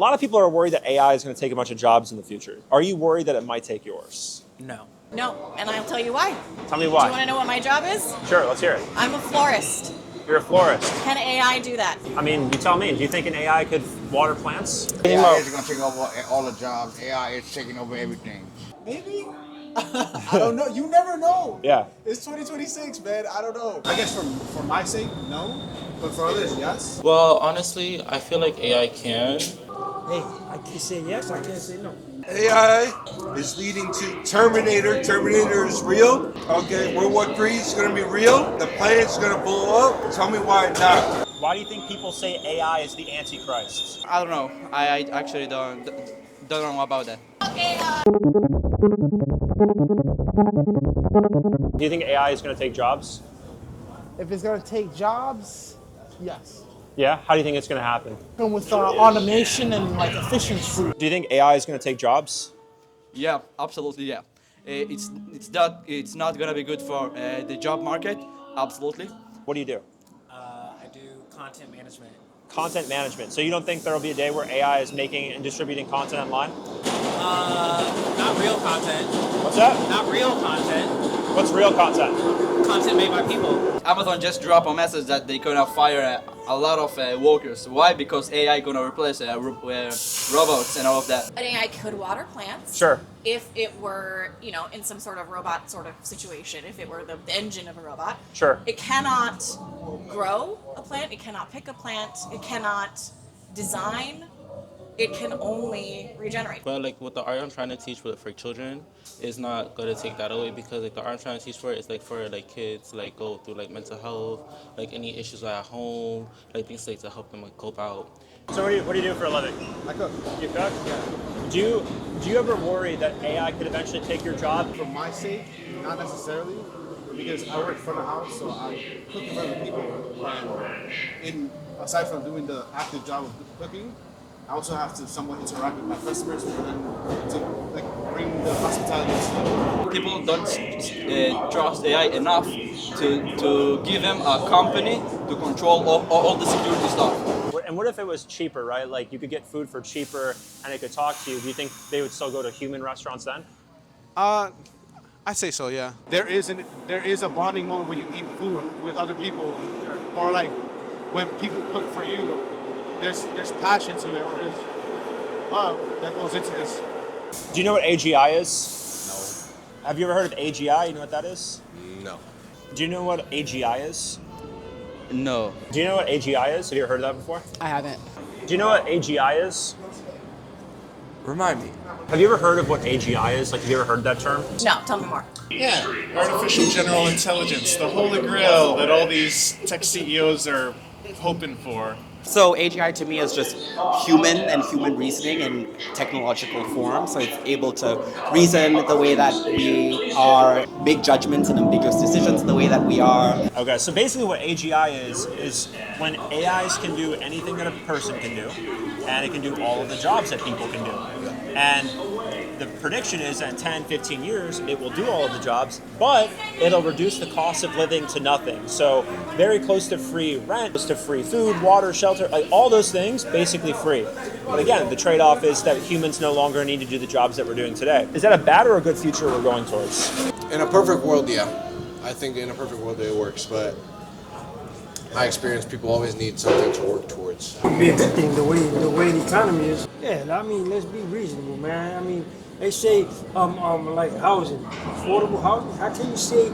A lot of people are worried that AI is going to take a bunch of jobs in the future. Are you worried that it might take yours? No. No, and I'll tell you why. Tell me Do you why. want to know what my job is? Sure, let's hear it. I'm a florist. You're a florist. Can AI do that? I mean, you tell me. Do you think an AI could water plants? AI is going to take over all the jobs. AI is taking over everything. Maybe. I don't know. You never know. Yeah. It's 2026, man. I don't know. I guess for my sake, no. But for others, yes. Well, honestly, I feel like AI can. Hey, I can say yes, I can't say no. AI is leading to Terminator. Terminator is real. Okay, World War III is going to be real. The planet's going to blow up. Tell me why not. Why do you think people say AI is the Antichrist? I don't know. I actually don't know about that. Do you think AI is going to take jobs? If it's going to take jobs, yes. Yeah? How do you think it's going to happen? And with automation and like efficiency. Do you think AI is going to take jobs? Yeah, absolutely. Yeah, it's not gonna be good for the job market. Absolutely. What do you do? I do content management. Content management. So you don't think there will be a day where AI is making and distributing content online? Not real content. What's that? Not real content. What's real content? Content made by people. Amazon just dropped a message that they're gonna fire a lot of workers. Why? Because AI gonna replace robots and all of that. An AI could water plants. Sure. If it were, in some sort of robot sort of situation, if it were the engine of a robot. Sure. It cannot grow a plant, it cannot pick a plant, it cannot design, it can only regenerate. But like what the art I'm trying to teach for children is not gonna take that away, because like the art I'm trying to teach for is like for like kids like go through like mental health, like any issues at home, like things like to help them like cope out. So what do you do for a living? I cook. You cook? Yeah. Do you ever worry that AI could eventually take your job? For my sake, not necessarily. Because I work front of house, so I cook for other people. And aside from doing the active job of cooking, I also have to somewhat interact with my customers for them to like bring the hospitality to them. People don't trust AI enough to give them a company to control all the security stuff. And what if it was cheaper, right? Like you could get food for cheaper and it could talk to you. Do you think they would still go to human restaurants then? I'd say so, yeah. There is a bonding moment when you eat food with other people, or like when people cook for you. There's passion to it, or there's love that goes into this. Do you know what AGI is? No. Have you ever heard of AGI? You know what that is? No. Do you know what AGI is? No. Do you know what AGI is? Have you ever heard of that before? I haven't. Do you know what AGI is? Remind me. Have you ever heard of what AGI is? Like, have you ever heard that term? No, tell me more. Yeah, artificial general intelligence, the holy grail that all these tech CEOs are hoping for. So AGI to me is just human and human reasoning in technological form. So it's able to reason the way that we are, make judgments and ambiguous decisions the way that we are. Okay, so basically what AGI is when AIs can do anything that a person can do, and it can do all of the jobs that people can do. And the prediction is that in 10, 15 years, it will do all of the jobs, but it'll reduce the cost of living to nothing. So very close to free rent, close to free food, water, shelter, like all those things, basically free. But again, the trade-off is that humans no longer need to do the jobs that we're doing today. Is that a bad or a good future we're going towards? In a perfect world, yeah. I think in a perfect world it works, but my experience, people always need something to work towards. It'd be a good thing the way the economy is. Yeah, I mean, let's be reasonable, man. I mean, they say like housing, affordable housing. How can you say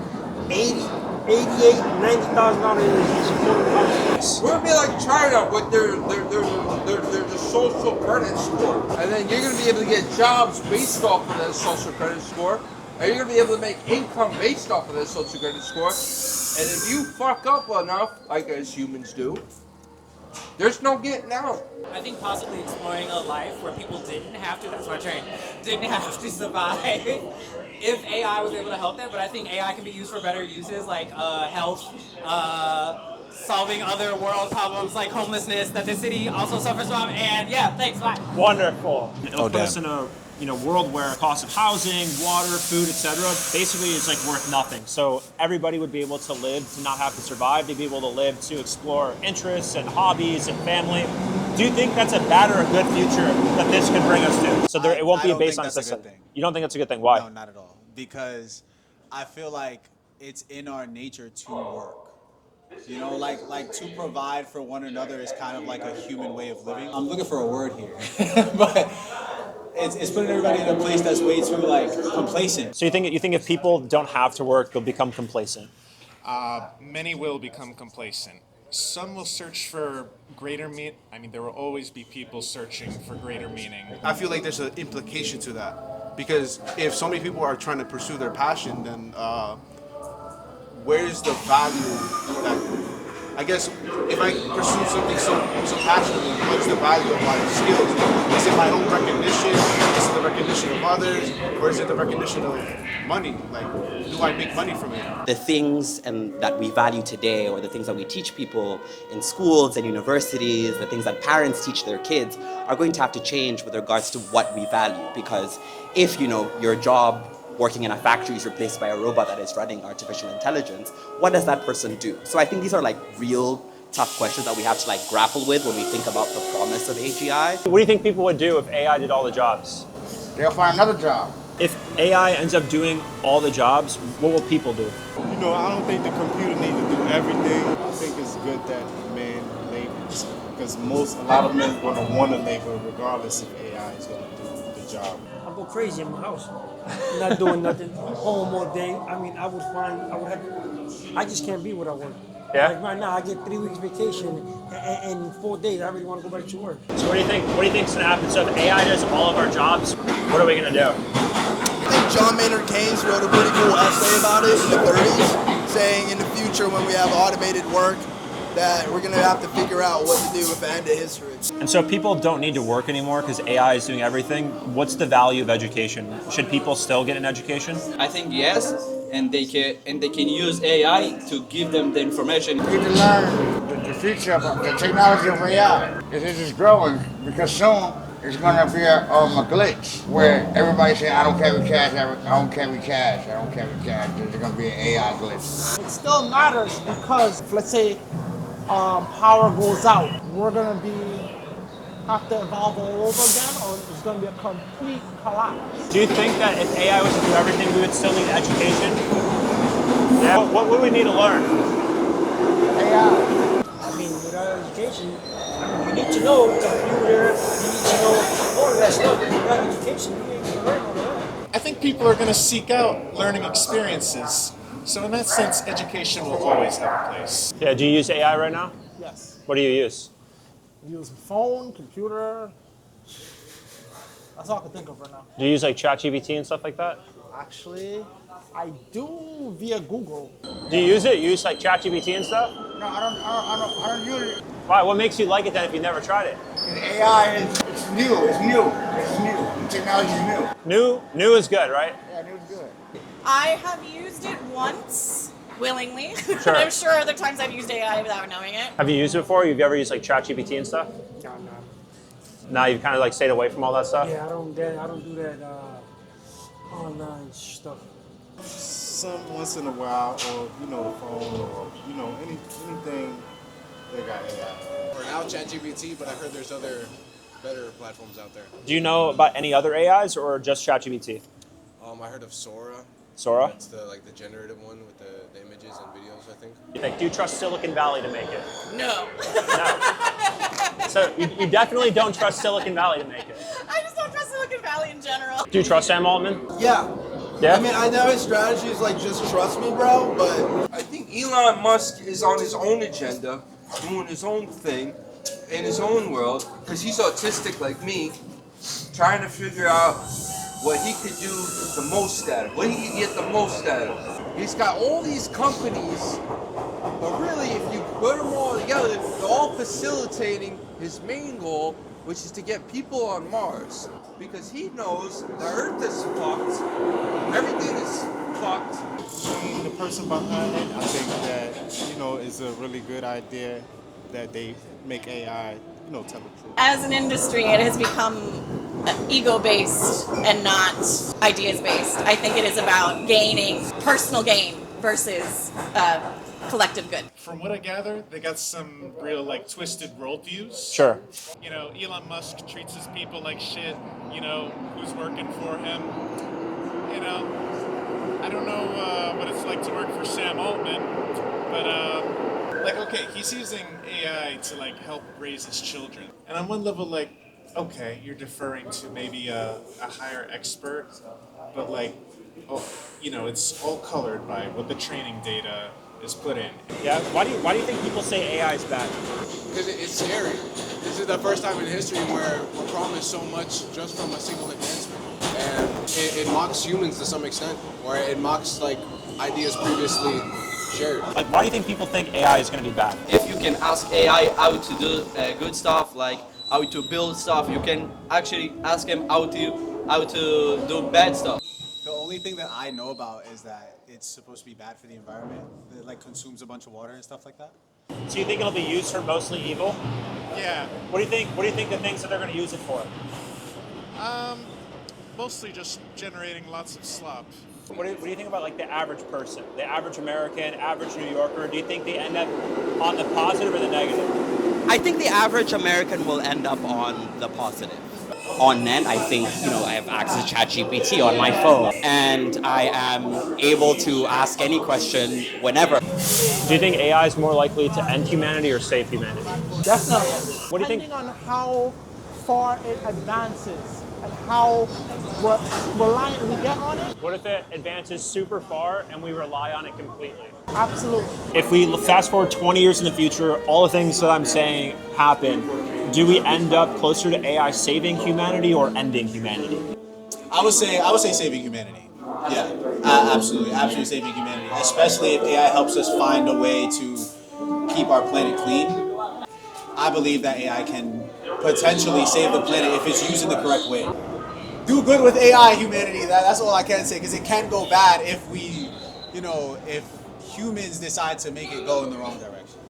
$88,000, $90,000 is affordable housing? We're gonna be like China with their social credit score, and then you're gonna be able to get jobs based off of that social credit score, and you're gonna be able to make income based off of that social credit score. And if you fuck up enough, like as humans do, there's no getting out. I think possibly exploring a life where people didn't have to, that's my train, didn't have to survive if AI was able to help them. But I think AI can be used for better uses like health, solving other world problems like homelessness that the city also suffers from. And yeah, thanks, bye. Wonderful. It'll put us in a world where cost of housing, water, food, etc. basically is like worth nothing. So everybody would be able to live to not have to survive. They'd be able to live to explore interests and hobbies and family. Do you think that's a bad or a good future that this could bring us to? So it won't be don't based think on that's a system. good thing. You don't think it's a good thing? Why? No, not at all. Because I feel like it's in our nature to work. You know, like to provide for one another is kind of like a human way of living. I'm looking for a word here, but it's putting everybody in a place that's way too like complacent. So you think if people don't have to work, they'll become complacent? Many will become complacent. Some will search for greater meaning. I mean, there will always be people searching for greater meaning. I feel like there's an implication to that because if so many people are trying to pursue their passion, then where's the value that? I guess if I pursue something so passionately, what's the value of my skills? Is it my own recognition? Is it the recognition of others? Or is it the recognition of money? Like, do I make money from it? The things that we value today, or the things that we teach people in schools and universities, the things that parents teach their kids, are going to have to change with regards to what we value. Because if, your job working in a factory is replaced by a robot that is running artificial intelligence, what does that person do? So I think these are like real tough questions that we have to like grapple with when we think about the promise of AGI. What do you think people would do if AI did all the jobs? They'll find another job. If AI ends up doing all the jobs, what will people do? I don't think the computer needs to do everything. I think it's good that man labors because a lot of men are going to want to labor regardless if AI is going to do the job. I go crazy in my house, not doing nothing, home all day. I mean, I just can't be where I work. Yeah. Like right now, I get 3 weeks vacation, and in 4 days, I really want to go back to work. So what do you think? What do you think's gonna happen? So if AI does all of our jobs, what are we gonna do? I think John Maynard Keynes wrote a pretty cool essay about it in the 30s, saying in the future when we have automated work, that we're gonna have to figure out what to do with the end of history. And so people don't need to work anymore because AI is doing everything. What's the value of education? Should people still get an education? I think yes, and they can use AI to give them the information. You need to learn the future of the technology of AI. This is growing because soon it's going to be a glitch where everybody say, I don't carry cash, I don't carry cash, I don't carry cash. There's going to be an AI glitch. It still matters because, if, let's say, power goes out, we're gonna have to evolve all over again, or it's gonna be a complete collapse. Do you think that if AI was to do everything, we would still need education? Yeah. What would we need to learn? AI. I mean, without education, you need to know computer, you need to know all of that stuff. Without education, you ain't gonna learn all that. I think people are going to seek out learning experiences. So in that sense, education will always have a place. Yeah. Do you use AI right now? Yes. What do you use? Use phone, computer. That's all I can think of right now. Do you use like ChatGPT and stuff like that? Actually, I do via Google. Do you use it? You use like ChatGPT and stuff? No, I don't use it. Why? What makes you like it then if you never tried it? AI it's new. The technology is new. New is good, right? Yeah, new is good. I have used it once, willingly. Sure. I'm sure other times I've used AI without knowing it. Have you used it before? You've ever used like ChatGPT and stuff? No. Now you've kind of like stayed away from all that stuff? Yeah, I don't do that online stuff. Some once in a while, or the phone, or anything they got AI. For now, ChatGPT, but I heard there's other better platforms out there. Do you know about any other AIs or just ChatGPT? I heard of Sora. Sora? It's the generative one with the images and videos, I think. Do you trust Silicon Valley to make it? No. No. So you definitely don't trust Silicon Valley to make it. I just don't trust Silicon Valley in general. Do you trust Sam Altman? Yeah. Yeah? I mean, I know his strategy is like, just trust me, bro, but I think Elon Musk is on his own agenda, doing his own thing in his own world, because he's autistic like me, trying to figure out what he could do the most out of, what he could get the most out of. He's got all these companies, but really, if you put them all together, they're all facilitating his main goal, which is to get people on Mars. Because he knows the Earth is fucked, everything is fucked. The person behind it, I think that, is a really good idea that they make AI, tell the truth. As an industry, it has become ego-based and not ideas-based. I think it is about gaining personal gain versus collective good. From what I gather, they got some real like twisted worldviews. Sure. You know, Elon Musk treats his people like shit. You know, who's working for him. You know, I don't know what it's like to work for Sam Altman, but like, okay, he's using AI to like help raise his children, and on one level, like, okay, you're deferring to maybe a higher expert, but like, oh, you know, it's all colored by what the training data is put in. Yeah. Why do you think people say AI is bad? Because it's scary. This is the first time in history where we're promised so much just from a single advancement. And it mocks humans to some extent, or it mocks like ideas previously shared. Like, why do you think people think AI is going to be bad? If you can ask AI how to do good stuff, like how to build stuff, you can actually ask him how to do bad stuff. The only thing that I know about is that it's supposed to be bad for the environment. It like consumes a bunch of water and stuff like that. So you think it'll be used for mostly evil? Yeah. What do you think? What do you think the things that they're going to use it for? Mostly just generating lots of slop. What do you think about like the average person, the average American, average New Yorker? Do you think they end up on the positive or the negative? I think the average American will end up on the positive. On net, I think, I have access to ChatGPT on my phone, and I am able to ask any question whenever. Do you think AI is more likely to end humanity or save humanity? Definitely. What do you think? Depending on how far it advances and how reliant we get on it. What if it advances super far and we rely on it completely? Absolutely. If we fast forward 20 years in the future, all the things that I'm saying happen, do we end up closer to AI saving humanity or ending humanity? I would say saving humanity. Yeah, absolutely saving humanity. Especially if AI helps us find a way to keep our planet clean. I believe that AI can potentially save the planet if it's used in the correct way. Do good with AI, humanity. That's all I can say, because it can go bad if we, if humans decide to make it go in the wrong direction.